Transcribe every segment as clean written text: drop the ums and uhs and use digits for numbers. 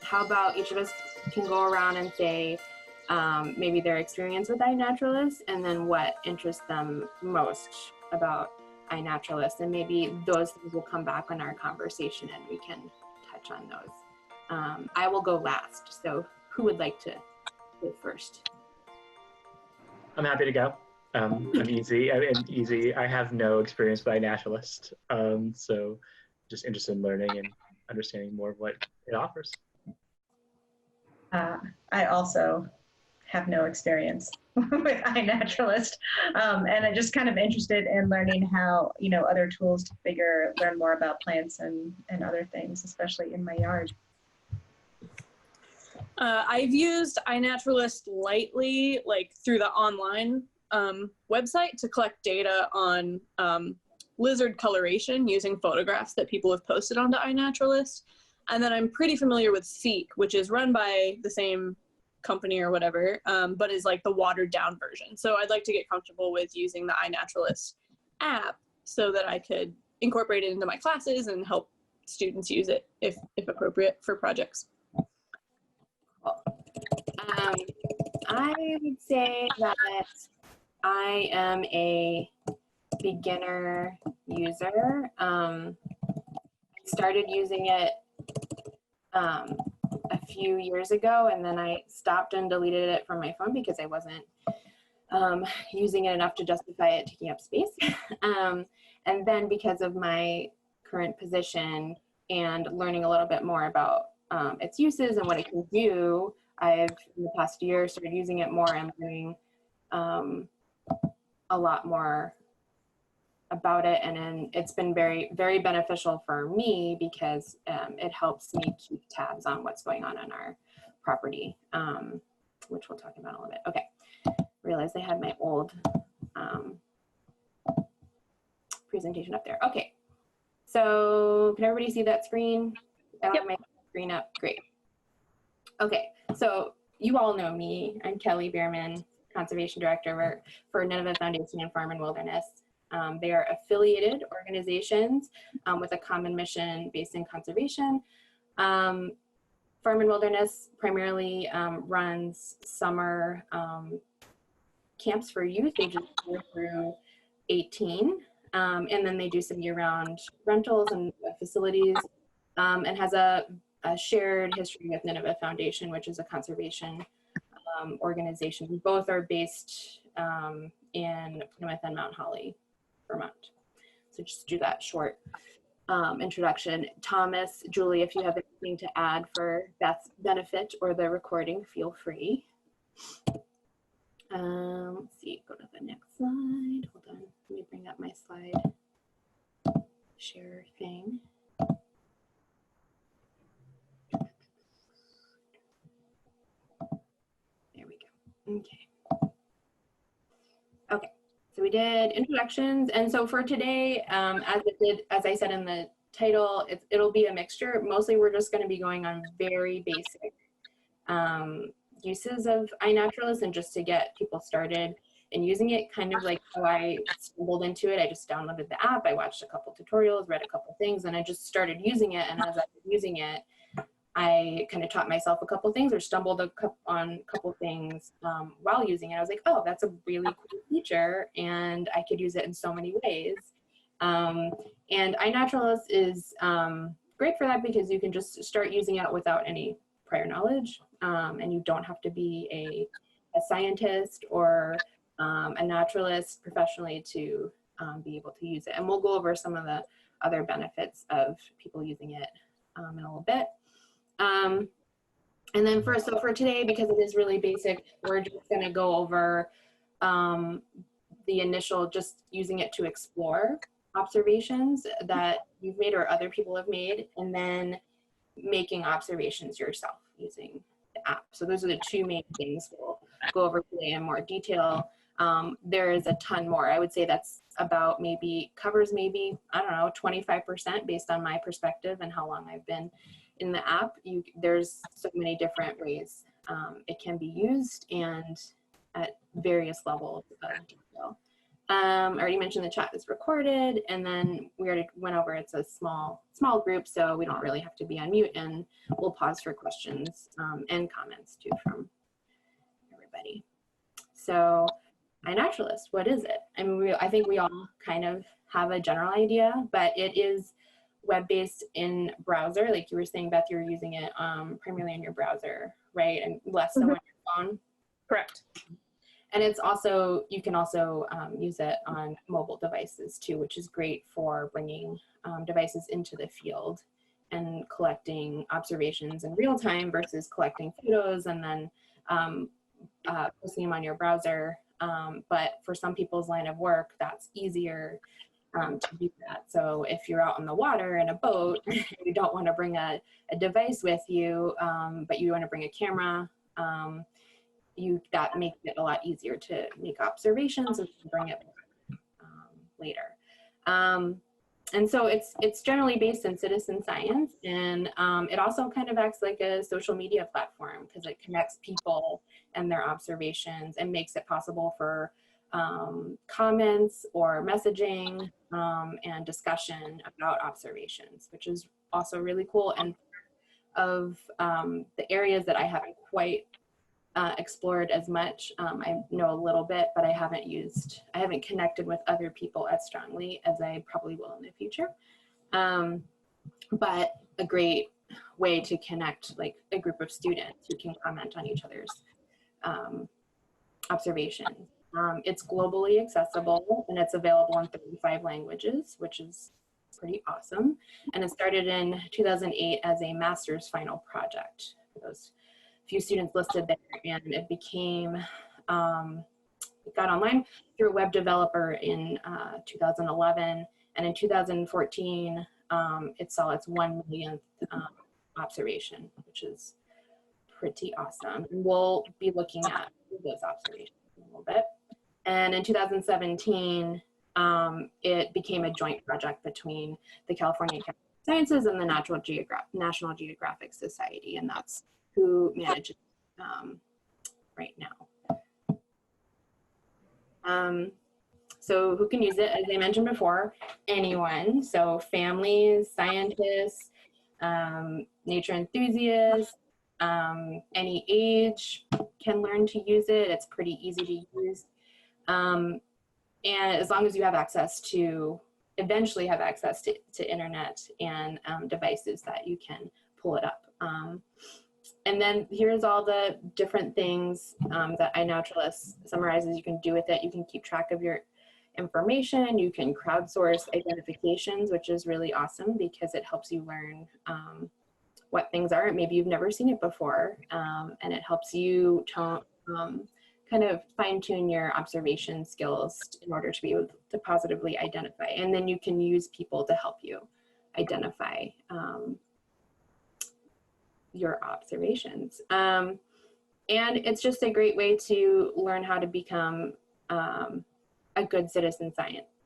how about each of us can go around and say maybe their experience with iNaturalist and then what interests them most about iNaturalist, and maybe those things will come back in our conversation and we can touch on those. I will go last, so who would like to go first? I'm happy to go. I'm easy. I have no experience with iNaturalist, so just interested in learning and understanding more of what it offers. I also have no experience with iNaturalist, and I'm just kind of interested in learning how, other tools to learn more about plants and other things, especially in my yard. I've used iNaturalist lightly, like through the online website to collect data on lizard coloration using photographs that people have posted onto iNaturalist. And then I'm pretty familiar with Seek, which is run by the same company or whatever, but is like the watered down version. So I'd like to get comfortable with using the iNaturalist app so that I could incorporate it into my classes and help students use it if appropriate for projects. I would say that I am a beginner user. I started using it a few years ago, and then I stopped and deleted it from my phone because I wasn't using it enough to justify it taking up space. And then because of my current position and learning a little bit more about its uses and what it can do, I've, in the past year, started using it more and learning a lot more about it, and then it's been very, very beneficial for me because it helps me keep tabs on what's going on our property, which we'll talk about in a little bit. Okay, realized I had my old presentation up there. Okay, so can everybody see that screen? I have my screen up. Great. Okay, so you all know me. I'm Kelly Beerman, Conservation Director for Nineveh Foundation and Farm and Wilderness. They are affiliated organizations with a common mission based in conservation. Farm and Wilderness primarily runs summer camps for youth ages 4 through 18. And then they do some year-round rentals and facilities, and has a shared history with Nineveh Foundation, which is a conservation organization. Both are based in Plymouth and Mount Holly, Vermont. So just do that short introduction. Thomas, Julie, if you have anything to add for Beth's benefit or the recording, feel free. Let's see, go to the next slide. Hold on, let me bring up my slide share thing. There we go. Okay. Okay. So we did introductions, and so for today, as I said in the title, it'll be a mixture. Mostly, we're just going to be going on very basic uses of iNaturalist, and just to get people started in using it, kind of like how I stumbled into it. I just downloaded the app, I watched a couple tutorials, read a couple things, and I just started using it. And as I was using it, I kind of taught myself a couple things, or stumbled on a couple things while using it. I was like, oh, that's a really cool feature, and I could use it in so many ways. And iNaturalist is great for that because you can just start using it without any prior knowledge, and you don't have to be a scientist or a naturalist professionally to be able to use it. And we'll go over some of the other benefits of people using it in a little bit. And then for today, because it is really basic, we're just going to go over the initial, just using it to explore observations that you've made or other people have made, and then making observations yourself using the app. So those are the two main things we'll go over today in more detail. There is a ton more. I would say that's about covers maybe, I don't know, 25% based on my perspective and how long I've been in the app. There's so many different ways it can be used, and at various levels of detail. I already mentioned the chat is recorded, and then we already went over it's a small group, so we don't really have to be on mute, and we'll pause for questions and comments too from everybody. So iNaturalist, what is it? I mean, I think we all kind of have a general idea, but it is web-based in browser. Like you were saying, Beth, you're using it primarily in your browser, right? And less so on your phone. Correct. And it's also, you can also use it on mobile devices too, which is great for bringing devices into the field and collecting observations in real time versus collecting photos and then posting them on your browser. But for some people's line of work, that's easier to do that. So if you're out on the water in a boat, you don't want to bring a device with you, but you want to bring a camera, that makes it a lot easier to make observations and bring it later. And so it's generally based in citizen science, and it also kind of acts like a social media platform because it connects people and their observations and makes it possible for comments or messaging and discussion about observations, which is also really cool. And of the areas that I haven't quite explored as much, I know a little bit, but I haven't connected with other people as strongly as I probably will in the future. But a great way to connect like a group of students who can comment on each other's observations. It's globally accessible and it's available in 35 languages, which is pretty awesome. And it started in 2008 as a master's final project for those few students listed there, and it became, it got online through a web developer in 2011, and in 2014, it saw its 1 millionth observation, which is pretty awesome. And we'll be looking at those observations in a little bit. And in 2017, it became a joint project between the California Academy of Sciences and the National Geographic Society, and that's who manages right now. So who can use it? As I mentioned before, anyone. So families, scientists, nature enthusiasts, any age can learn to use it. It's pretty easy to use. And as long as you have access to, eventually have access to internet and devices that you can pull it up. And then here's all the different things that iNaturalist summarizes you can do with it. You can keep track of your information. You can crowdsource identifications, which is really awesome because it helps you learn what things are. Maybe you've never seen it before. And it helps you kind of fine tune your observation skills in order to be able to positively identify. And then you can use people to help you identify your observations. And it's just a great way to learn how to become a good citizen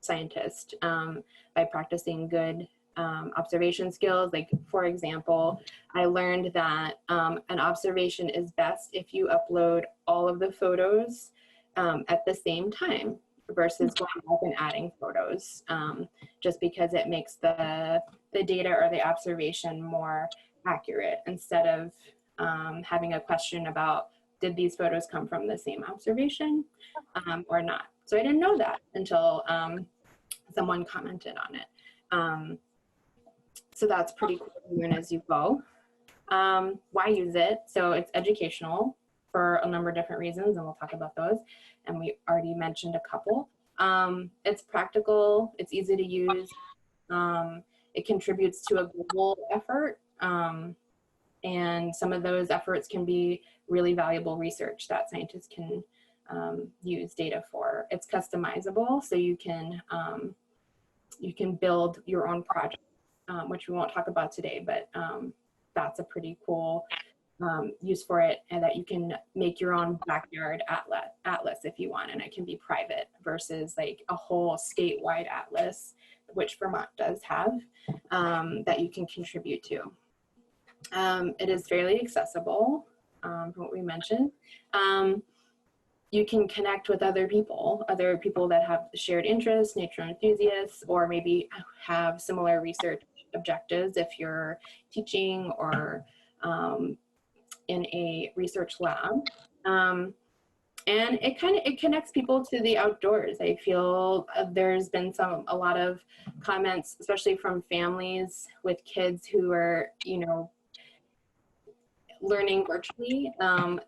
scientist by practicing good observation skills. Like, for example, I learned that an observation is best if you upload all of the photos at the same time versus going back and adding photos, just because it makes the data or the observation more accurate instead of having a question about did these photos come from the same observation or not. So I didn't know that until someone commented on it. So that's pretty cool to learn as you go. Why use it? So it's educational for a number of different reasons, and we'll talk about those. And we already mentioned a couple. It's practical, it's easy to use. It contributes to a global effort. And some of those efforts can be really valuable research that scientists can use data for. It's customizable, so you can build your own project, which we won't talk about today, but that's a pretty cool use for it, and that you can make your own backyard atlas if you want, and it can be private versus like a whole statewide atlas, which Vermont does have, that you can contribute to. It is fairly accessible, from what we mentioned. you can connect with other people that have shared interests, nature enthusiasts, or maybe have similar research objectives if you're teaching or in a research lab. And it connects people to the outdoors. I feel there's been a lot of comments, especially from families with kids who are, learning virtually.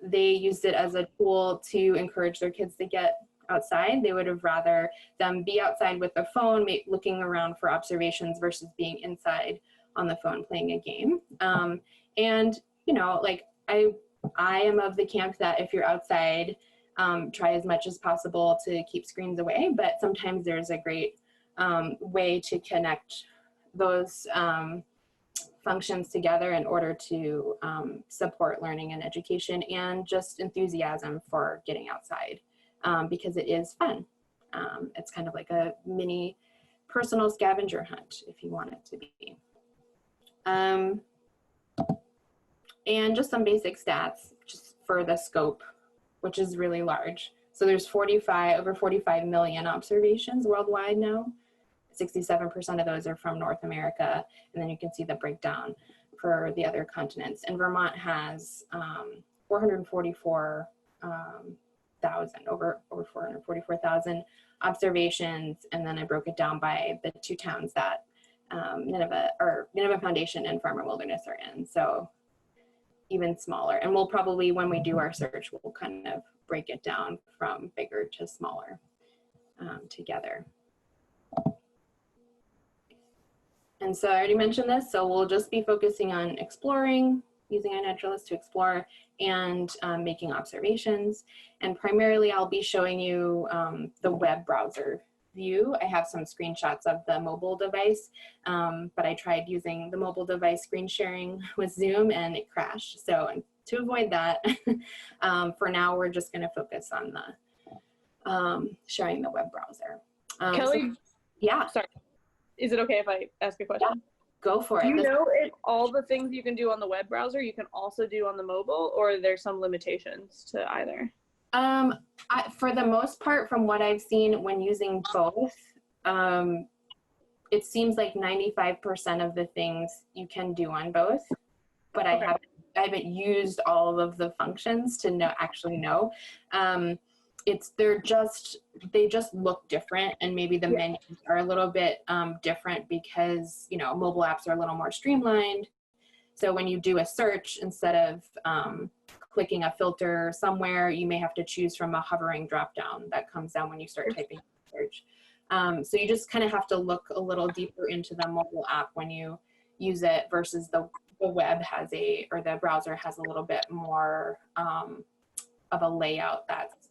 They used it as a tool to encourage their kids to get outside. They would have rather them be outside with the phone, looking around for observations versus being inside on the phone playing a game. And, like I am of the camp that if you're outside, try as much as possible to keep screens away, but sometimes there's a great way to connect those functions together in order to support learning and education and just enthusiasm for getting outside, because it is fun. It's kind of like a mini personal scavenger hunt, if you want it to be. And just some basic stats just for the scope, which is really large. So there's over 45 million observations worldwide now. 67% of those are from North America, and then you can see the breakdown for the other continents. And Vermont has 444,000 observations, and then I broke it down by the two towns that Nineveh Foundation and Farmer Wilderness are in. So even smaller. And we'll probably, when we do our search, we'll kind of break it down from bigger to smaller together. And so I already mentioned this, so we'll just be focusing on exploring, using iNaturalist to explore, and making observations. And primarily I'll be showing you the web browser view. I have some screenshots of the mobile device, but I tried using the mobile device screen sharing with Zoom and it crashed. So to avoid that, for now, we're just gonna focus on the showing the web browser. Kelly? Yeah. Sorry. Is it okay if I ask a question? Yeah, go for it. Do you know if all the things you can do on the web browser you can also do on the mobile, or are there some limitations to either? For the most part, from what I've seen when using both, it seems like 95% of the things you can do on both, but okay. I haven't used all of the functions to actually know. They just look different, and maybe the menus are a little bit different because mobile apps are a little more streamlined. So when you do a search, instead of clicking a filter somewhere, you may have to choose from a hovering drop down that comes down when you start typing search. So you just kind of have to look a little deeper into the mobile app when you use it versus the web or the browser has a little bit more of a layout that's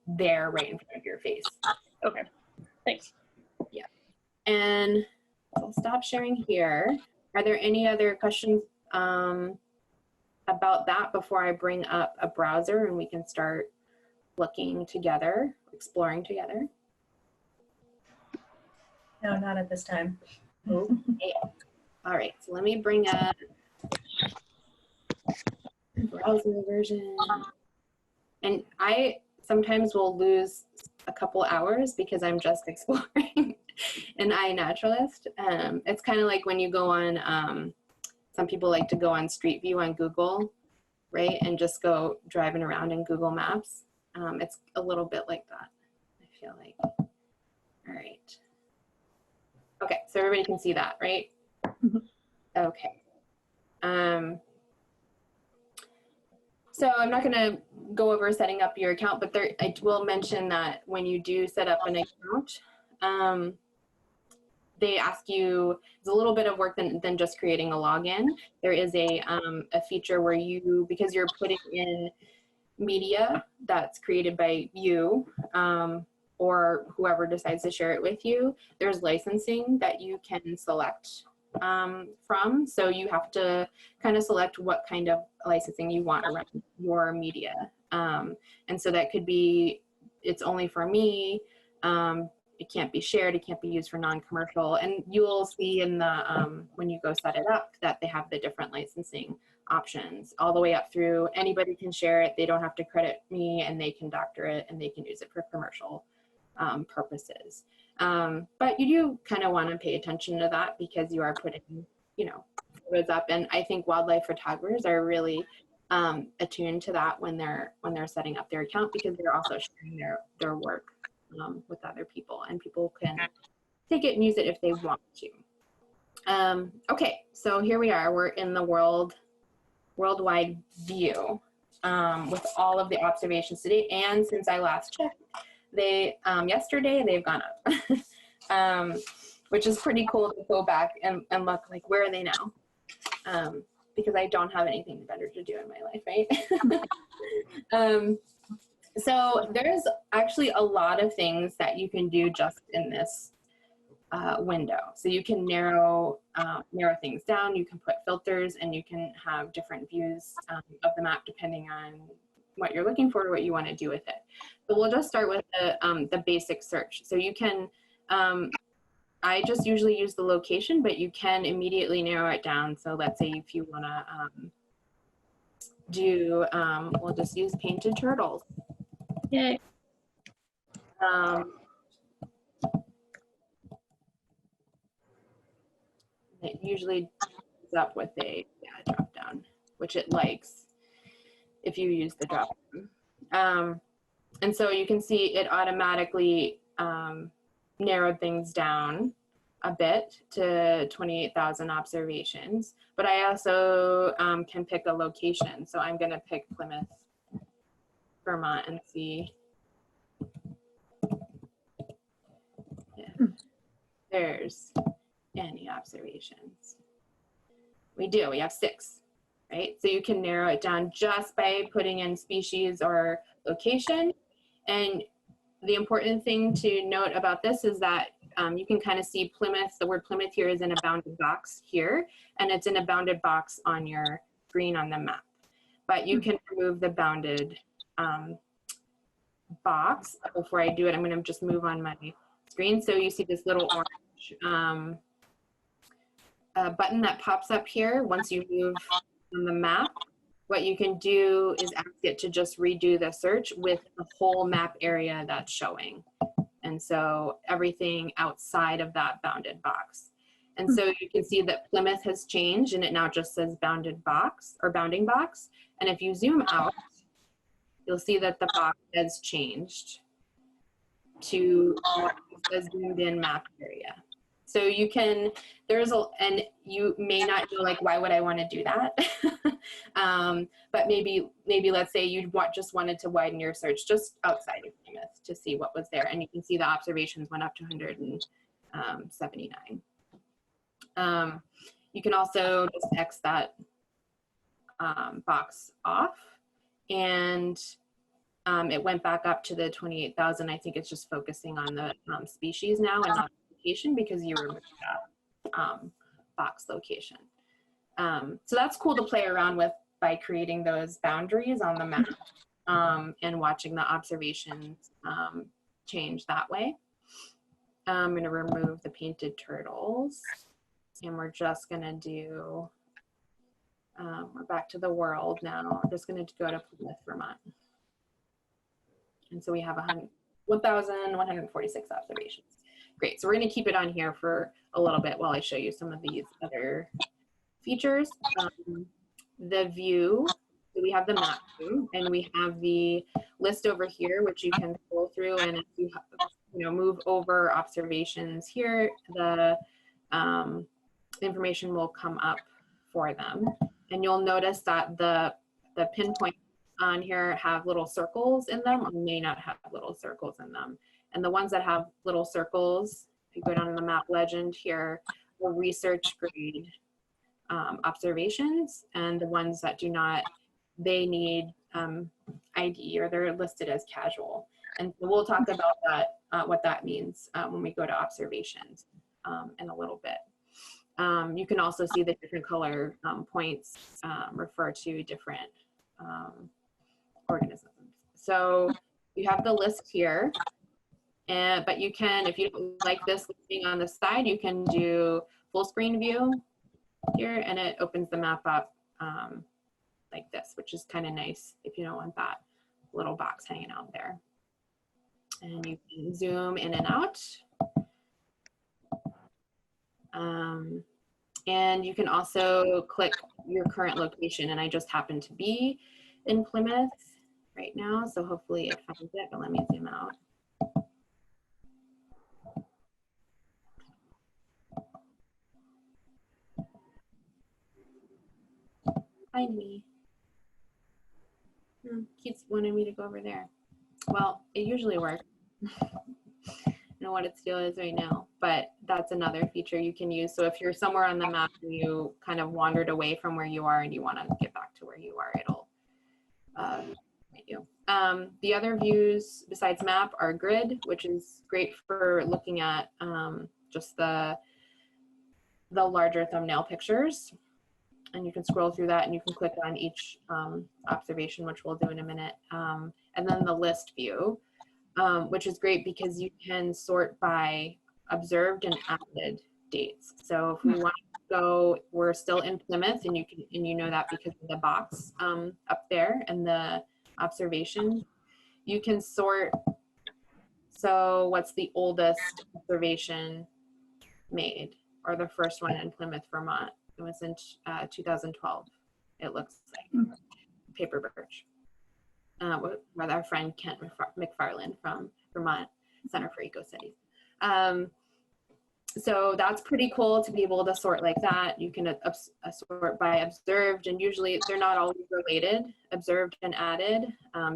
there right in front of your face. Okay, thanks. Yeah, and I'll stop sharing here. Are there any other questions about that before I bring up a browser and we can start looking together, exploring together? No, not at this time. Okay. All right, so let me bring up browser version. And I sometimes will lose a couple hours because I'm just exploring an iNaturalist. It's kind of like when you go on, some people like to go on Street View on Google, right? And just go driving around in Google Maps. It's a little bit like that, I feel like. All right. Okay, so everybody can see that, right? Okay. So I'm not gonna go over setting up your account, but I will mention that when you do set up an account, they ask you, it's a little bit of work than just creating a login. There is a feature where because you're putting in media that's created by you or whoever decides to share it with you, there's licensing that you can select from. So you have to kind of select what kind of licensing you want around your media. And so that could be, it's only for me. it can't be shared, it can't be used for non-commercial. And you'll see in the, when you go set it up, that they have the different licensing options all the way up through anybody can share it, they don't have to credit me, and they can doctor it and they can use it for commercial purposes. But you do kind of want to pay attention to that because you are putting, you know, photos up. And I think wildlife photographers are really attuned to that when they're setting up their account, because they're also sharing their work with other people, and people can take it and use it if they want to. Okay, so here we are. We're in the worldwide view with all of the observations today. And since I last checked, they yesterday they've gone up, which is pretty cool to go back and look like, where are they now? Because I don't have anything better to do in my life, right? So there's actually a lot of things that you can do just in this window. So you can narrow things down, you can put filters, and you can have different views of the map depending on what you're looking for or what you want to do with it. But we'll just start with the basic search. So you can, I just usually use the location, but you can immediately narrow it down. So let's say if you want to do, we'll just use painted turtles. Yay. It usually comes up with a drop down, which it likes if you use the drop down. And so you can see it automatically narrowed things down a bit to 28,000 observations. But I also can pick a location. So I'm going to pick Plymouth, Vermont, and see if there's any observations. We do. We have 6, right? So you can narrow it down just by putting in species or location. And the important thing to note about this is that you can kind of see Plymouth, the word Plymouth here is in a bounded box here, and it's in a bounded box on your screen on the map. But you can remove the bounded box. Before I do it, I'm going to just move on my screen. So you see this little orange button that pops up here. Once you move on the map, what you can do is ask it to just redo the search with the whole map area that's showing. And so everything outside of that bounded box. And so you can see that Plymouth has changed and it now just says bounded box or bounding box. And if you zoom out, you'll see that the box has changed to a zoomed in map area. So you can, and you may not know, like, why would I want to do that? But maybe let's say you just wanted to widen your search just outside of Plymouth to see what was there. And you can see the observations went up to 179. You can also just X that box off, and it went back up to the 28,000. I think it's just focusing on the species now and not location, because you removed that box location. So that's cool to play around with by creating those boundaries on the map and watching the observations change that way. I'm going to remove the painted turtles, and we're just going to do, we're back to the world now. I'm just going to go to Plymouth, Vermont. And so we have 1,146 observations. Great, so we're going to keep it on here for a little bit while I show you some of these other features. The view, so we have the map view, and we have the list over here, which you can scroll through, and if you move over observations here, the information will come up for them. And you'll notice that the pinpoint on here have little circles in them, or may not have little circles in them. And the ones that have little circles, if you go down in the map legend here, are research grade observations, and the ones that do not, they need ID, or they're listed as casual. And we'll talk about that, what that means when we go to observations in a little bit. You can also see the different color points refer to different organisms. So you have the list here, But you can, if you don't like this being on the side, you can do full screen view here, and it opens the map up like this, which is kind of nice if you don't want that little box hanging out there. And you can zoom in and out. And you can also click your current location, and I just happen to be in Plymouth right now, so hopefully it finds it, but let me zoom out. Find me. Keeps wanting me to go over there. Well, it usually works. I don't know what its deal is right now, but that's another feature you can use. So if you're somewhere on the map and you kind of wandered away from where you are and you want to get back to where you are, it'll let you. The other views besides map are grid, which is great for looking at just the larger thumbnail pictures. And you can scroll through that and you can click on each observation, which we'll do in a minute. And then the list view, which is great because you can sort by observed and added dates. So if we want to go, we're still in Plymouth, and you know that because of the box up there and the observation. You can sort, so what's the oldest observation made, or the first one in Plymouth, Vermont? It was in 2012, it looks like. Paper birch. With our friend Kent McFarland from Vermont Center for Eco Studies. So that's pretty cool to be able to sort like that. You can sort by observed, and usually they're not always related, observed and added.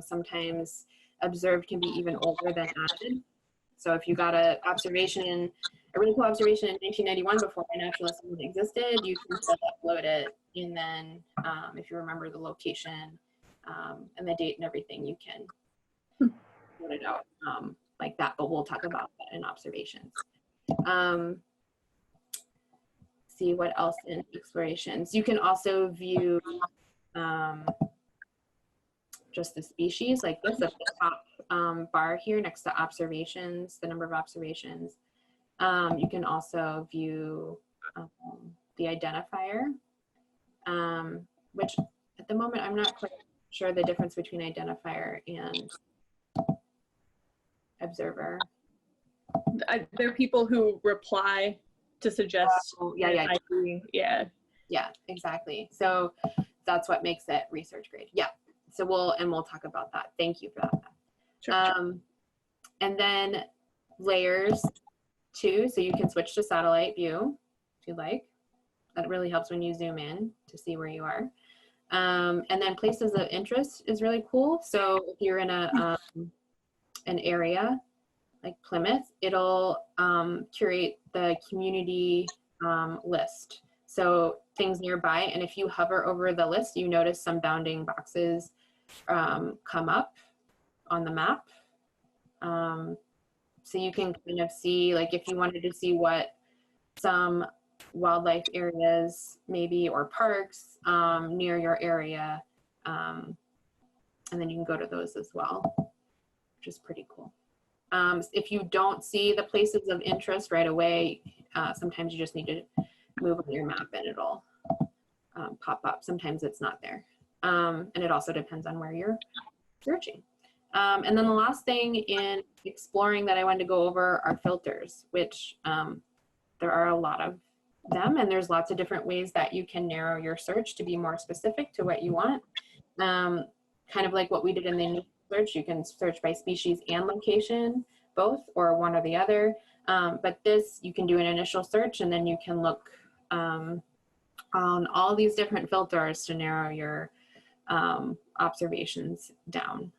Sometimes observed can be even older than added. So if you got a really cool observation in 1991 before iNaturalist even existed, you can still upload it, and then if you remember the location and the date and everything, you can put it out like that, but we'll talk about that in observations. See what else in explorations. You can also view just the species like this at the top bar here next to observations, the number of observations. You can also view the identifier, which at the moment I'm not quite sure the difference between identifier and observer. There are people who reply to suggest. Yeah, exactly. So that's what makes it research grade. Yeah. So we'll talk about that. Thank you for that. Sure. And then layers too. So you can switch to satellite view if you like. That really helps when you zoom in to see where you are. And then places of interest is really cool. So if you're in an area like Plymouth, it'll curate the community list. So things nearby, and if you hover over the list, you notice some bounding boxes come up on the map. So you can kind of see, like if you wanted to see what some wildlife areas maybe, or parks near your area, and then you can go to those as well, which is pretty cool. If you don't see the places of interest right away, sometimes you just need to move on your map and it'll pop up. Sometimes it's not there. And it also depends on where you're searching. And then the last thing in exploring that I wanted to go over are filters, which there are a lot of them, and there's lots of different ways that you can narrow your search to be more specific to what you want. Kind of like what we did in the search, you can search by species and location, both, or one or the other. But this, you can do an initial search, and then you can look on all these different filters to narrow your observations down,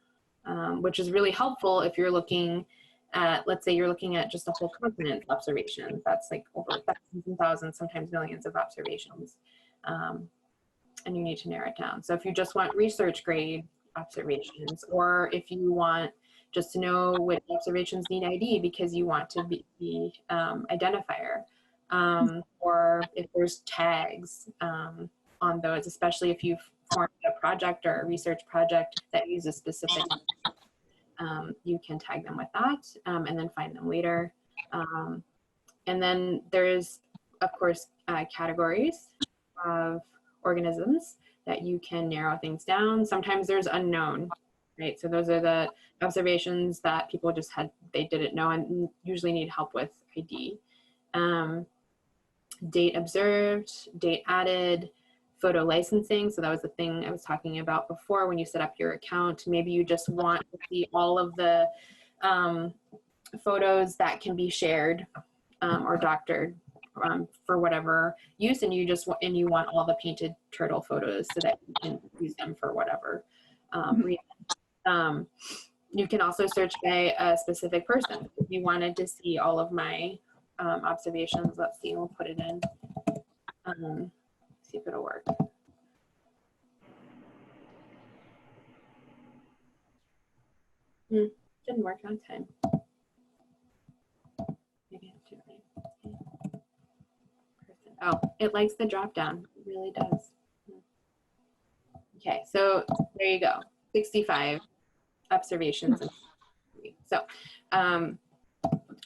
which is really helpful if you're looking at, let's say you're looking at just a whole continent observation. That's like over thousands and thousands, sometimes millions of observations. And you need to narrow it down. So if you just want research grade observations, or if you want just to know which observations need ID because you want to be identifier, or if there's tags on those, especially if you've formed a project or a research project that uses specific you can tag them with that and then find them later. And then there's, of course, categories of organisms that you can narrow things down. Sometimes there's unknown, right? So those are the observations that people just had, they didn't know and usually need help with ID. Date observed, date added, photo licensing. So that was the thing I was talking about before when you set up your account. Maybe you just want to see all of the photos that can be shared or doctored for whatever use, and you want all the painted turtle photos so that you can use them for whatever reason. You can also search by a specific person. If you wanted to see all of my observations, let's see, we'll put it in. See if it'll work. Didn't work on time. Maybe I have to write. Oh, it likes the drop down. It really does. Okay, so there you go. 65 observations.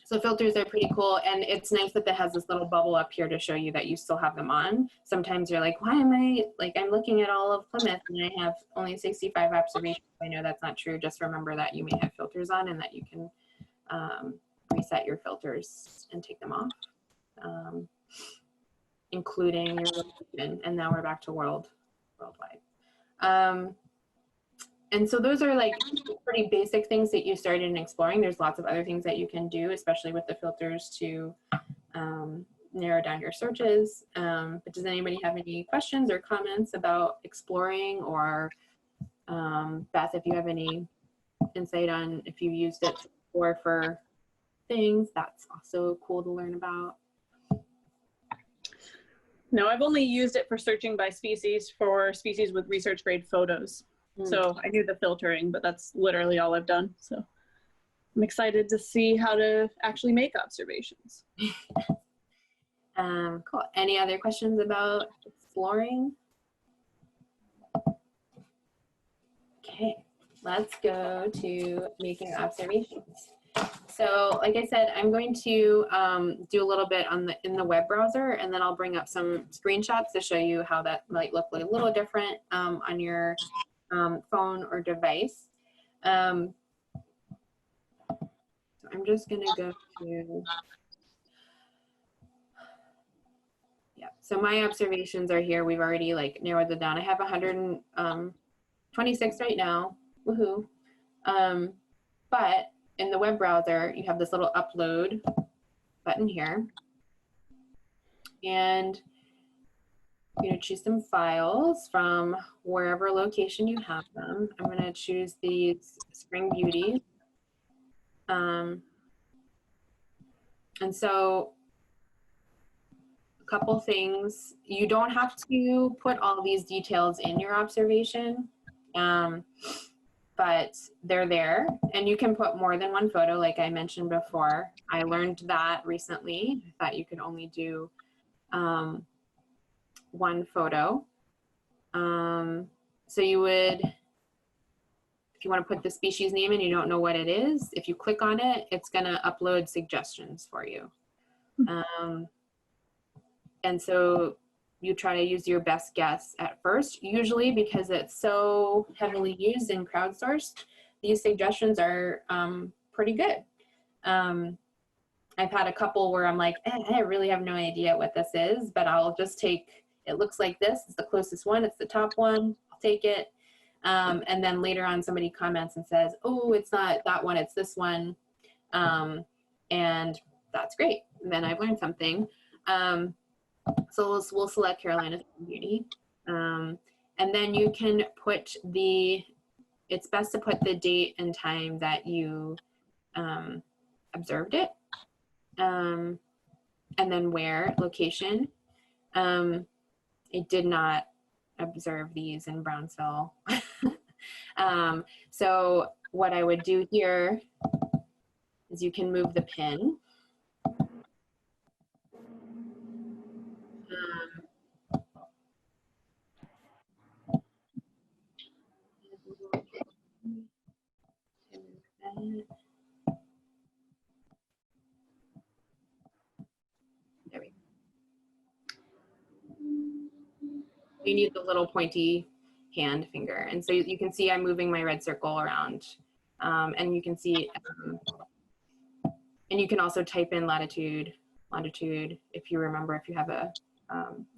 So filters are pretty cool, and it's nice that it has this little bubble up here to show you that you still have them on. Sometimes you're like, why am I, like, I'm looking at all of Plymouth and I have only 65 observations. I know that's not true. Just remember that you may have filters on and that you can reset your filters and take them off, including your location. And now we're back to worldwide. And so those are like pretty basic things that you started in exploring. There's lots of other things that you can do, especially with the filters to narrow down your searches. But does anybody have any questions or comments about exploring, or Beth, if you have any insight on if you used it to explore for things, that's also cool to learn about. No, I've only used it for searching by species for species with research grade photos. So I do the filtering, but that's literally all I've done. So I'm excited to see how to actually make observations. Cool. Any other questions about exploring? Okay, let's go to making observations. So like I said, I'm going to do a little bit in the web browser, and then I'll bring up some screenshots to show you how that might look a little different on your phone or device. So I'm just gonna go to, yeah, so my observations are here. We've already like narrowed them down. I have 126 right now, woohoo. But in the web browser, you have this little upload button here. And you're gonna choose some files from wherever location you have them. I'm gonna choose these spring beauties. And so a couple things, you don't have to put all these details in your observation, but they're there, and you can put more than one photo like I mentioned before. I learned that recently, I thought you could only do one photo. So you would, if you want to put the species name and you don't know what it is, if you click on it, it's going to upload suggestions for you. And so you try to use your best guess at first, usually because it's so heavily used and crowdsourced, these suggestions are pretty good. I've had a couple where I'm like, I really have no idea what this is, but I'll just take, it looks like this, it's the closest one, it's the top one, I'll take it. And then later on somebody comments and says, oh, it's not that one, it's this one. And that's great. And then I've learned something. So we'll select Carolina's Beauty. And then you can put it's best to put the date and time that you observed it. And then where, location. I did not observe these in Brownsville. So what I would do here is you can move the pin. You need the little pointy hand finger. And so you can see I'm moving my red circle around. And you can see, and you can also type in latitude, longitude, if you remember, if you have a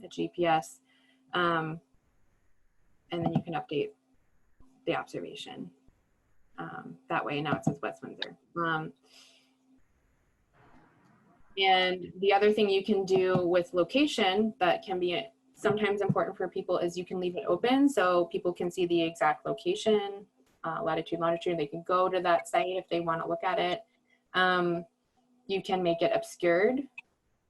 GPS. And then you can update the observation. That way now it says West Windsor. And the other thing you can do with location that can be sometimes important for people is you can leave it open so people can see the exact location, latitude, longitude. They can go to that site if they want to look at it. You can make it obscured,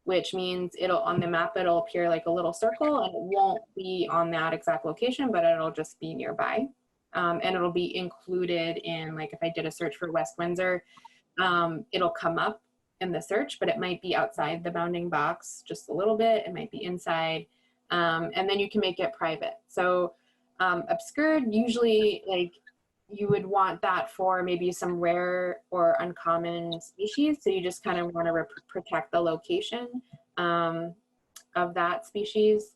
which means it'll, on the map, it'll appear like a little circle and it won't be on that exact location, but it'll just be nearby. And it'll be included in, like if I did a search for West Windsor, it'll come up in the search, but it might be outside the bounding box just a little bit. It might be inside. And then you can make it private. So obscured, usually like you would want that for maybe some rare or uncommon species. So you just kind of want to protect the location of that species.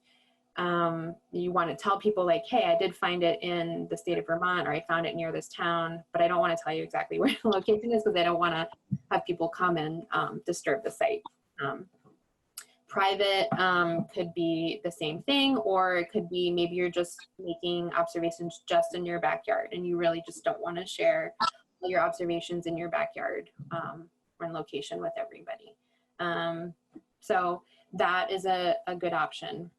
You want to tell people like, hey, I did find it in the state of Vermont, or I found it near this town, but I don't want to tell you exactly where the location is because I don't want to have people come and disturb the site. Private could be the same thing, or it could be maybe you're just making observations just in your backyard and you really just don't want to share all your observations in your backyard or in location with everybody. So that is a good option.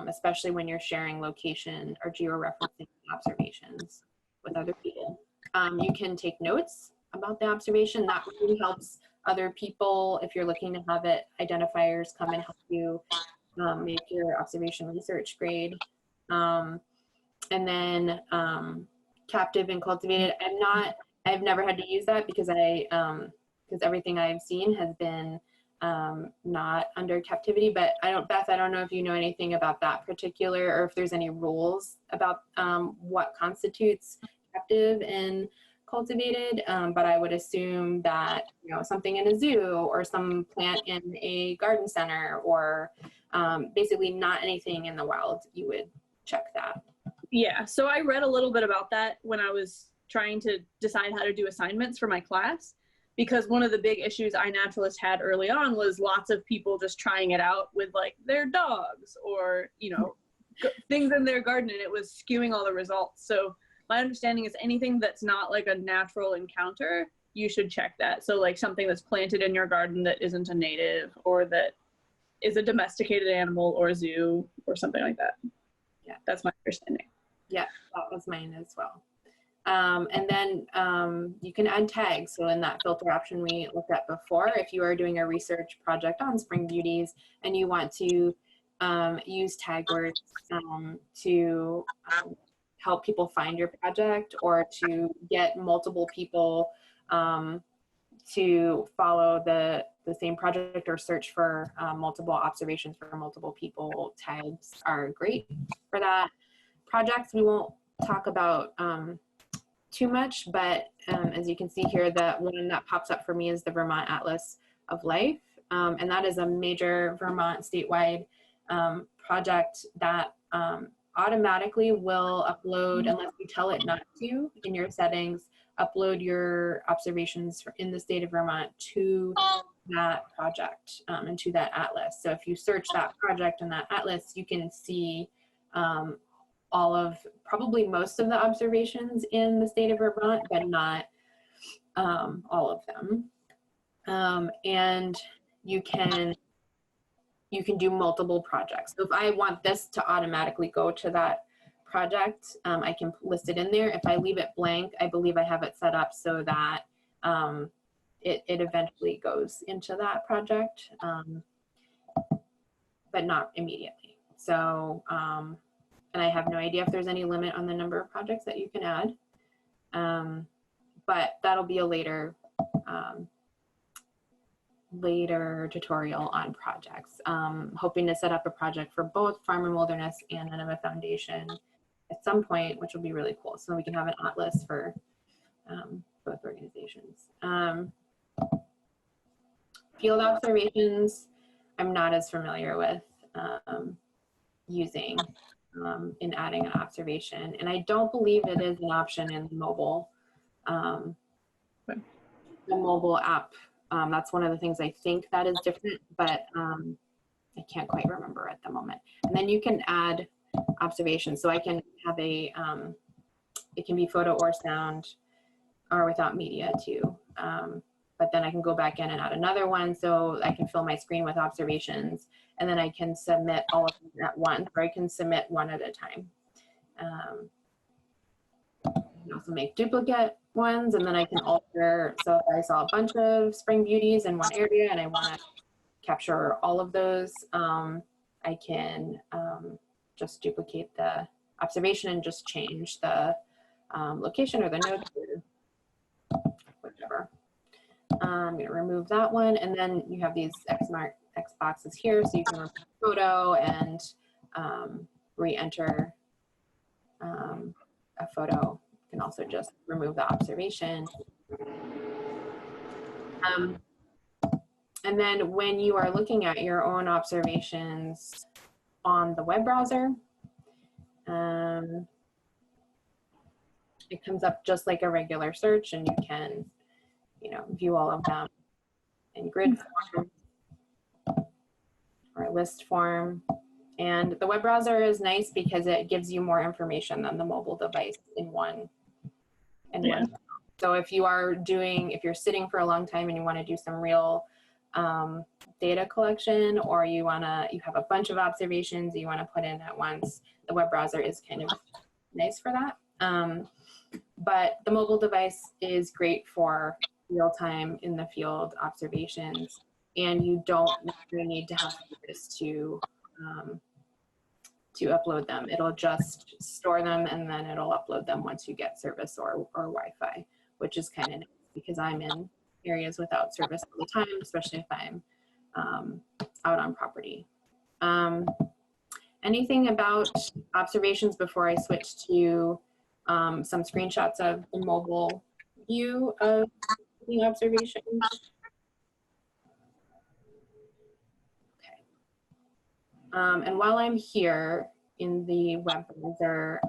Especially when you're sharing location or georeferencing observations with other people. You can take notes about the observation. That really helps other people if you're looking to have it identifiers come and help you make your observation research grade. And then captive and cultivated. I've never had to use that because because everything I've seen has been not under captivity, but Beth, I don't know if you know anything about that particular, or if there's any rules about what constitutes captive and cultivated, but I would assume that, you know, something in a zoo or some plant in a garden center or basically not anything in the wild, you would check that. Yeah, so I read a little bit about that when I was trying to decide how to do assignments for my class. Because one of the big issues iNaturalist had early on was lots of people just trying it out with like their dogs or, you know, things in their garden, and it was skewing all the results. So my understanding is anything that's not like a natural encounter, you should check that. So like something that's planted in your garden that isn't a native or that is a domesticated animal or a zoo or something like that. Yeah, that's my understanding. Yeah, that was mine as well. And then you can add tags. So in that filter option we looked at before, if you are doing a research project on spring beauties and you want to use tag words to help people find your project or to get multiple people to follow the same project or search for multiple observations for multiple people, tags are great for that. Projects we won't talk about too much, but as you can see here, the one that pops up for me is the Vermont Atlas of Life, and that is a major Vermont statewide project that automatically will upload, unless you tell it not to in your settings, upload your observations in the state of Vermont to that project and to that atlas. So if you search that project in that atlas, you can see probably most of the observations in the state of Vermont, but not all of them. And you can do multiple projects. So if I want this to automatically go to that project, I can list it in there. If I leave it blank, I believe I have it set up so that it eventually goes into that project, but not immediately. So, and I have no idea if there's any limit on the number of projects that you can add, but that'll be a later tutorial on projects. Hoping to set up a project for both Farm and Wilderness and Nineveh Foundation at some point, which will be really cool. So we can have an atlas for both organizations. Field observations, I'm not as familiar with using. in adding an observation. And I don't believe it is an option in the mobile app. That's one of the things I think that is different, but I can't quite remember at the moment. And then you can add observations. So I can have a, it can be photo or sound or without media too. But then I can go back in and add another one, so I can fill my screen with observations, and then I can submit all of them at once, or I can submit one at a time. I can also make duplicate ones, and then I can alter. So if I saw a bunch of spring beauties in one area and I want to capture all of those, I can just duplicate the observation and just change the location or the node, or whichever. I'm going to remove that one, and then you have these X boxes here, so you can remove a photo and re-enter a photo. You can also just remove the observation. And then when you are looking at your own observations on the web browser, it comes up just like a regular search, and you can, you know, view all of them in grid form or list form. And the web browser is nice because it gives you more information than the mobile device in one. So if you are doing, if you're sitting for a long time and you want to do some real data collection, or you have a bunch of observations you want to put in at once, the web browser is kind of nice for that. But the mobile device is great for real-time in the field observations, and you don't necessarily need to have service to upload them. It'll just store them, and then it'll upload them once you get service or Wi-Fi, which is kind of nice because I'm in areas without service all the time, especially if I'm out on property. Anything about observations before I switch to some screenshots of the mobile view of the observations? Okay. And while I'm here in the web browser,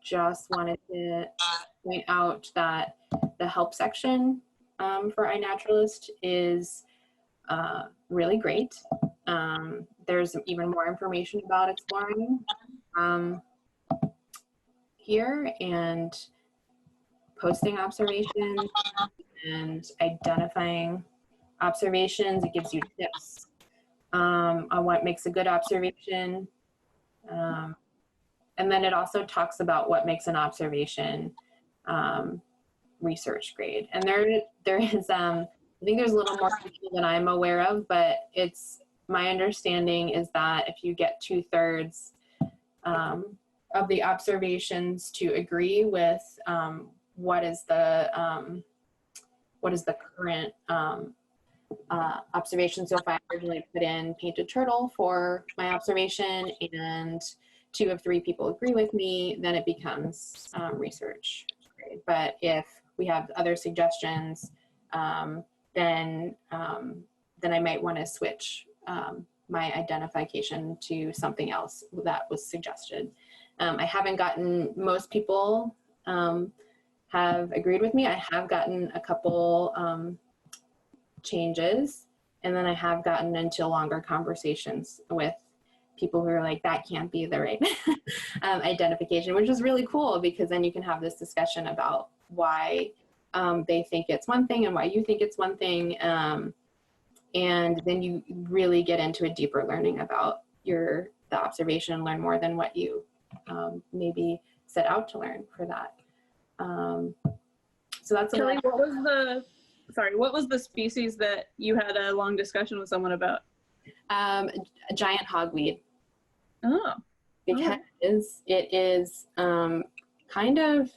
just wanted to point out that the help section for iNaturalist is really great. There's even more information about exploring here, and posting observations and identifying observations. It gives you tips on what makes a good observation. And then it also talks about what makes an observation research grade. And there is, I think there's a little more than I'm aware of, but it's my understanding is that if you get 2/3 of the observations to agree with what is the current observation. So if I originally put in painted turtle for my observation and 2 of 3 people agree with me, then it becomes research grade. But if we have other suggestions, then I might want to switch my identification to something else that was suggested. I haven't gotten, most people have agreed with me. I have gotten a couple changes, and then I have gotten into longer conversations with people who are like, that can't be the right identification, which is really cool, because then you can have this discussion about why they think it's one thing and why you think it's one thing. And then you really get into a deeper learning about the observation and learn more than what you maybe set out to learn for that. So that's Kelly, what was the species that you had a long discussion with someone about? A giant hogweed. Oh. Because it is kind of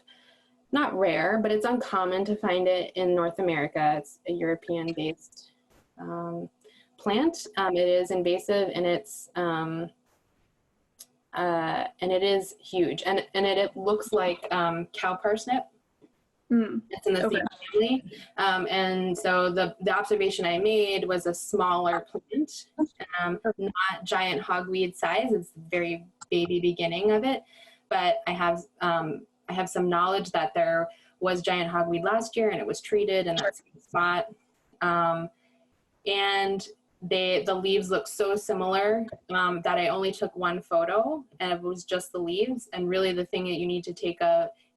not rare, but it's uncommon to find it in North America. It's a European-based plant. It is invasive, and it is huge, and it looks like cow parsnip. It's in the same family, and so the observation I made was a smaller plant, not giant hogweed size. It's very baby beginning of it, but I have some knowledge that there was giant hogweed last year and it was treated in that same spot. And the leaves look so similar that I only took one photo, and it was just the leaves. And really the thing that you need to take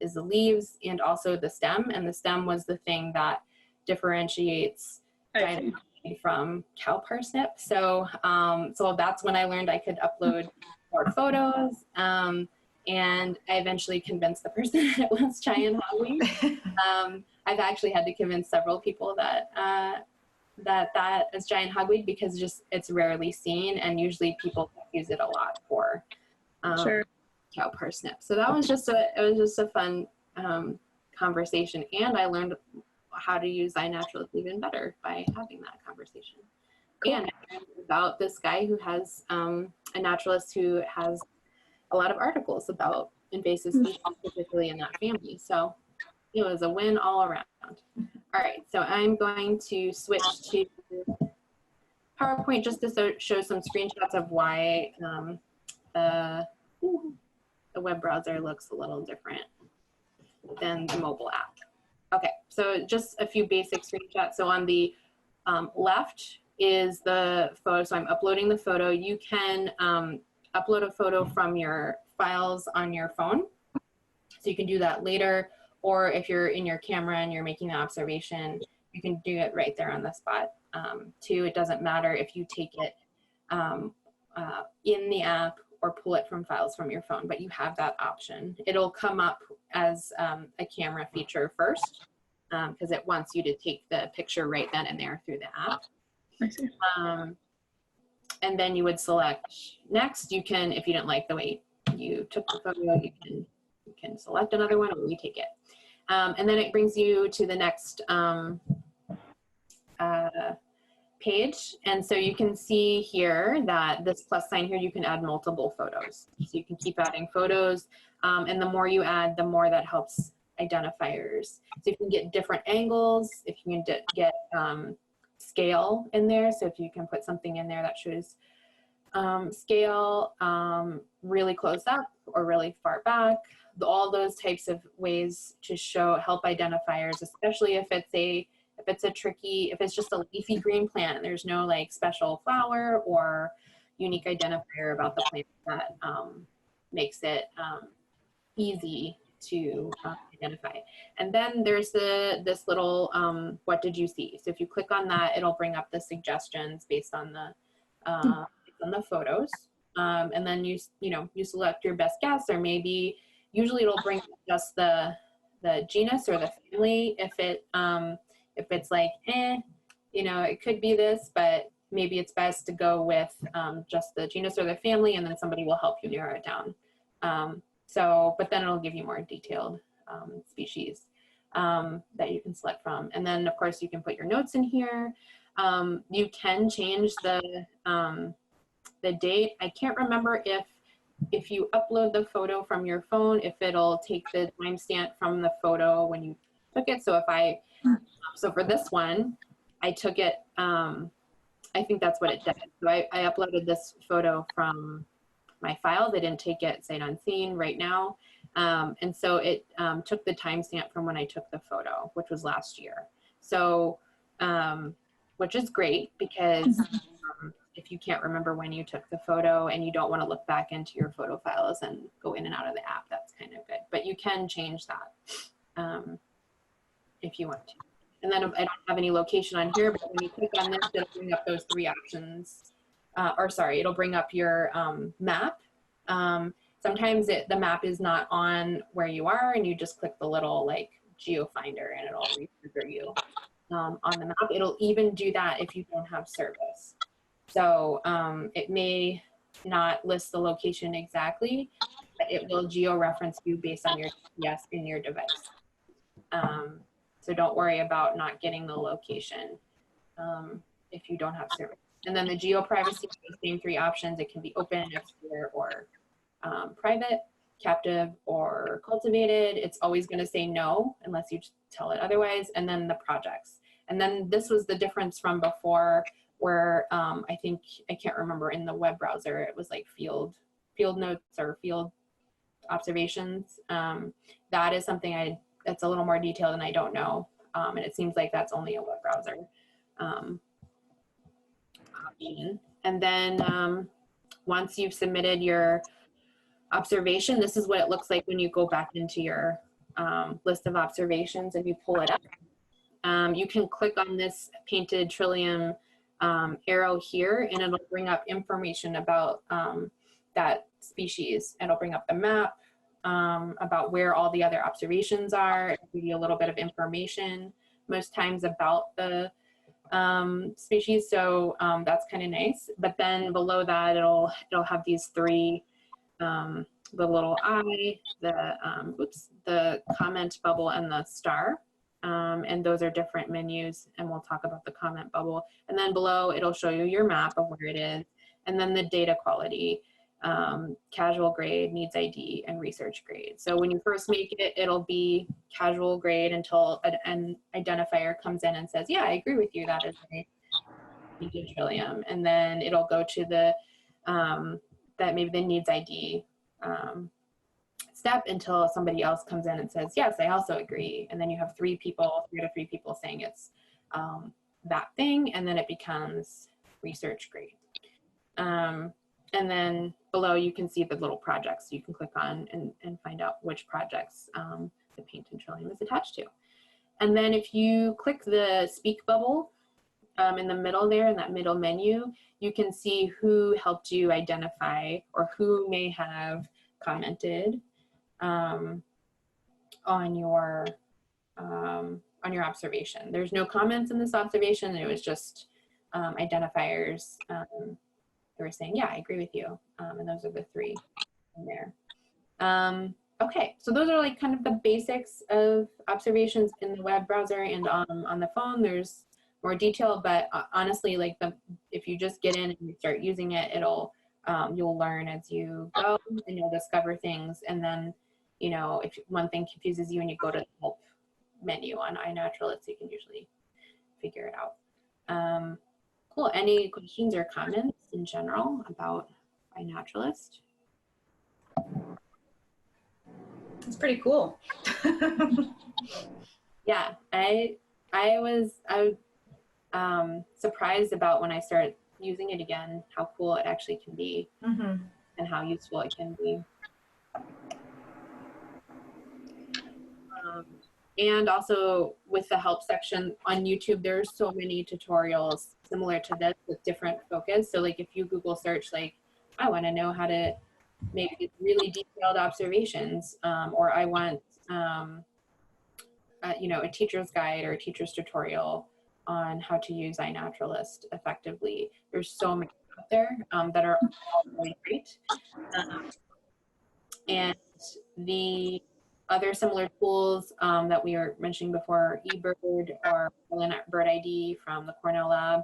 is the leaves and also the stem. And the stem was the thing that differentiates giant hogweed from cow parsnip. So that's when I learned I could upload more photos. And I eventually convinced the person that it was giant hogweed. I've actually had to convince several people that that is giant hogweed because it's rarely seen, and usually people use it a lot for cow parsnip. So that was just a fun conversation, and I learned how to use iNaturalist even better by having that conversation. Cool. And I learned about this guy who has a naturalist who has a lot of articles about invasive species, particularly in that family. So it was a win all around. All right, so I'm going to switch to PowerPoint just to show some screenshots of why the web browser looks a little different than the mobile app. Okay, so just a few basic screenshots. So on the left is the photo. So I'm uploading the photo. You can upload a photo from your files on your phone. So you can do that later. Or if you're in your camera and you're making the observation, you can do it right there on the spot too. It doesn't matter if you take it in the app or pull it from files from your phone, but you have that option. It'll come up as a camera feature first because it wants you to take the picture right then and there through the app. I see. And then you would select next. You can, if you didn't like the way you took the photo, you can select another one or retake it. And then it brings you to the next page. And so you can see here that this plus sign here, you can add multiple photos. So you can keep adding photos. And the more you add, the more that helps identifiers. So you can get different angles, if you can get scale in there. So if you can put something in there that shows scale, really close up or really far back, all those types of ways to help identifiers, especially if it's just a leafy green plant, there's no like special flower or unique identifier about the plant that makes it easy to identify. And then there's this little what did you see? So if you click on that, it'll bring up the suggestions based on the photos, and then you select your best guess, or maybe usually it'll bring up just the genus or the family. If it's like it could be this, but maybe it's best to go with just the genus or the family, and then somebody will help you narrow it down. But then it'll give you more detailed species that you can select from. And then of course you can put your notes in here. You can change the date. I can't remember if you upload the photo from your phone, if it'll take the timestamp from the photo when you took it. So so for this one, I took it, I think that's what it did. So I uploaded this photo from my files. I didn't take it sight unseen right now. And so it took the timestamp from when I took the photo, which was last year. So, which is great because if you can't remember when you took the photo and you don't want to look back into your photo files and go in and out of the app, that's kind of good. But you can change that if you want to. And then I don't have any location on here, but when you click on this, it'll bring up those three options. It'll bring up your map. Sometimes the map is not on where you are, and you just click the little like geo finder and it'll retrigger you on the map. It'll even do that if you don't have service. So it may not list the location exactly, but it will geo-reference you based on your GPS in your device. So don't worry about not getting the location if you don't have service. And then the geo-privacy, the same three options. It can be open, obscure, or private, captive, or cultivated. It's always going to say no unless you tell it otherwise. And then the projects. And then this was the difference from before, where I can't remember in the web browser, it was like field field notes or field observations. That is something that's a little more detailed and I don't know. And it seems like that's only a web browser option. And then once you've submitted your observation, this is what it looks like when you go back into your list of observations and you pull it up. You can click on this painted trillium arrow here and it'll bring up information about that species. It'll bring up the map about where all the other observations are. It'll give you a little bit of information most times about the species, so that's kind of nice. But then below that, it'll have these three, the little eye, the comment bubble, and the star. And those are different menus, and we'll talk about the comment bubble. And then below, it'll show you your map of where it is, and then the data quality, casual grade, needs ID, and research grade. So when you first make it, it'll be casual grade until an identifier comes in and says, yeah, I agree with you, that is a painted trillium. And then it'll go to the, that maybe the needs ID step until somebody else comes in and says, yes, I also agree. And then you have three to three people saying it's that thing, and then it becomes research grade. And then below you can see the little projects you can click on and find out which projects the painted trillium is attached to. And then if you click the speak bubble in the middle there, in that middle menu, you can see who helped you identify or who may have commented on your observation. There's no comments in this observation. It was just identifiers. They were saying, yeah, I agree with you. And those are the three in there. Okay, so those are like kind of the basics of observations in the web browser and on the phone. There's more detail, but honestly, like if you just get in and you start using it, you'll learn as you go and you'll discover things. And then, you know, if one thing confuses you and you go to the help menu on iNaturalist, you can usually figure it out. Cool. Any questions or comments in general about iNaturalist? It's pretty cool. Yeah, I was surprised about when I started using it again, how cool it actually can be and how useful it can be. And also with the help section on YouTube, there's so many tutorials similar to this with different focus. So like if you Google search, like, I want to know how to make really detailed observations, or I want, you know, a teacher's guide or a teacher's tutorial on how to use iNaturalist effectively. There's so many out there that are all really great. And the other similar tools that we were mentioning before, eBird or Bird ID from the Cornell Lab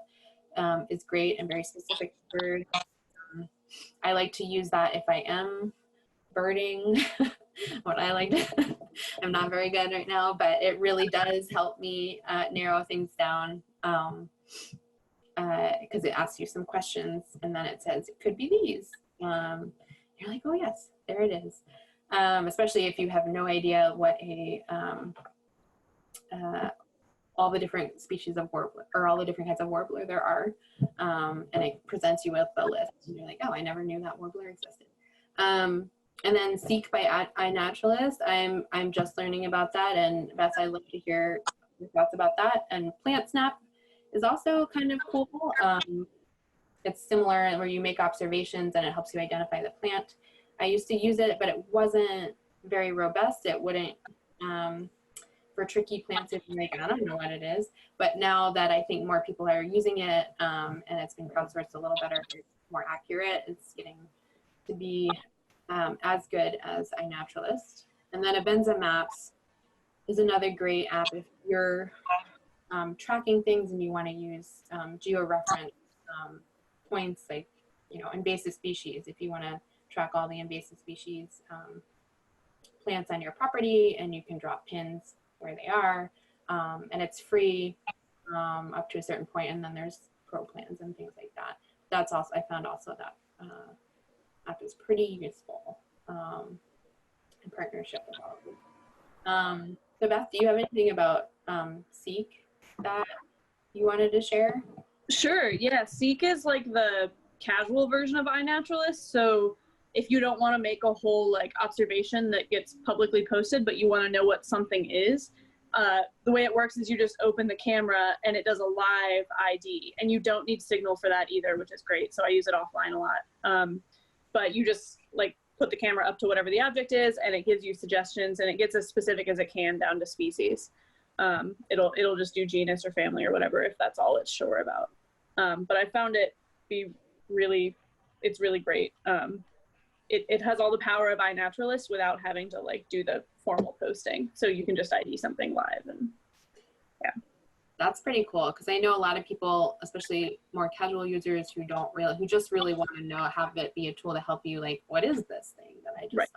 is great and very specific to birds. I like to use that if I am birding. I'm not very good right now, but it really does help me narrow things down because it asks you some questions and then it says it could be these. You're like, oh yes, there it is. Especially if you have no idea what all the different species of warbler or all the different kinds of warbler there are, and it presents you with the list. And you're like, oh, I never knew that warbler existed. And then Seek by iNaturalist, I'm just learning about that, and Beth, I'd love to hear your thoughts about that. And PlantSnap is also kind of cool. It's similar where you make observations and it helps you identify the plant. I used to use it, but it wasn't very robust. It wouldn't, for tricky plants, if you're like, I don't know what it is. But now that I think more people are using it and it's been crowdsourced a little better, it's more accurate. It's getting to be as good as iNaturalist. And then Avenza Maps is another great app if you're tracking things and you want to use georeference points like, you know, invasive species. If you want to track all the invasive species plants on your property, and you can drop pins where they are, and it's free up to a certain point, and then there's pro plans and things like that. That's also, I found also that app is pretty useful in partnership with all of them. So Beth, do you have anything about Seek that you wanted to share? Sure, yeah. Seek is like the casual version of iNaturalist. So if you don't want to make a whole like observation that gets publicly posted, but you want to know what something is, the way it works is you just open the camera and it does a live ID, and you don't need Signal for that either, which is great. So I use it offline a lot. But you just like put the camera up to whatever the object is, and it gives you suggestions, and it gets as specific as it can down to species. It'll just do genus or family or whatever if that's all it's sure about. But I found it it's really great. It has all the power of iNaturalist without having to like do the formal posting. So you can just ID something live, and yeah. That's pretty cool, because I know a lot of people, especially more casual users who just really want to know, have it be a tool to help you, like, what is this thing that I just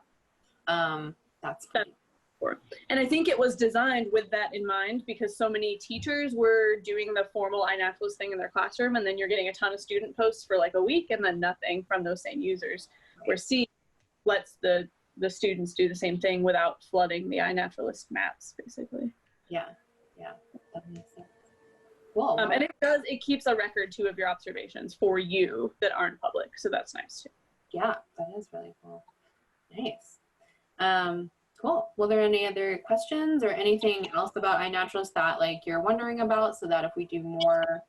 saw? That's pretty cool. And I think it was designed with that in mind, because so many teachers were doing the formal iNaturalist thing in their classroom, and then you're getting a ton of student posts for like a week and then nothing from those same users. Right. Where Seek lets the students do the same thing without flooding the iNaturalist maps, basically. Yeah, that makes sense. Cool. And it keeps a record too of your observations for you that aren't public, so that's nice too. Yeah, that is really cool. Nice. Cool. Well, are there any other questions or anything else about iNaturalist that like you're wondering about, so that if we do more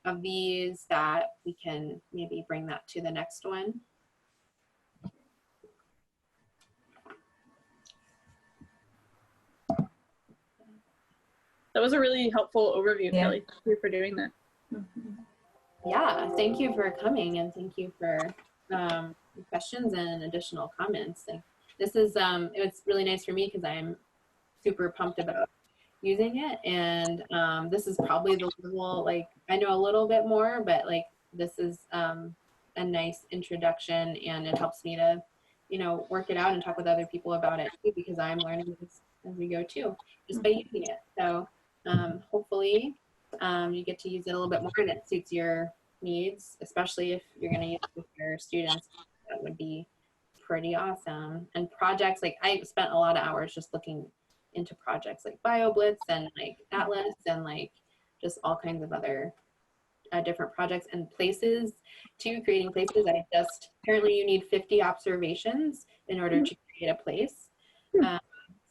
of these, that we can maybe bring that to the next one? That was a really helpful overview, Kelly. Thank you for doing that. Yeah, thank you for coming, and thank you for questions and additional comments. Like, this is it's really nice for me because I'm super pumped about using it, and this is probably the level, like, I know a little bit more, but like this is a nice introduction, and it helps me to, you know, work it out and talk with other people about it too, because I'm learning this as we go too, just by using it. So hopefully you get to use it a little bit more and it suits your needs, especially if you're going to use it with your students. That would be pretty awesome. And projects, like I spent a lot of hours just looking into projects like BioBlitz and like Atlas and like just all kinds of other different projects and places too, creating places. Apparently you need 50 observations in order to create a place.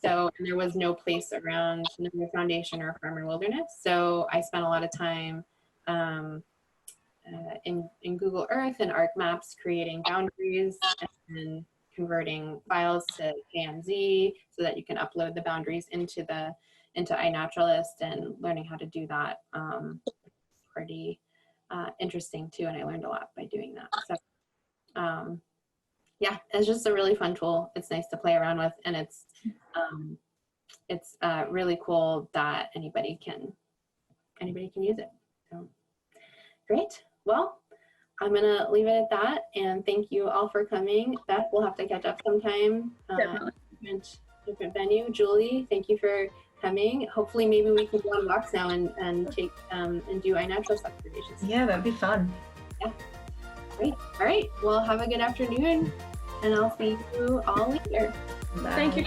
So there was no place around Nineveh Foundation or Farm and Wilderness. So I spent a lot of time in Google Earth and ArcMaps creating boundaries and converting files to KMZ so that you can upload the boundaries into iNaturalist, and learning how to do that. Pretty interesting too, and I learned a lot by doing that. So yeah, it's just a really fun tool. It's nice to play around with, and it's really cool that anybody can use it. So great. Well, I'm gonna leave it at that, and thank you all for coming. Beth, we'll have to catch up sometime. Different venue. Julie, thank you for coming. Hopefully, maybe we can go on walks now and take and do iNaturalist observations. Yeah, that'd be fun. Yeah. Great. All right. Well, have a good afternoon, and I'll see you all later. Bye. Thank you.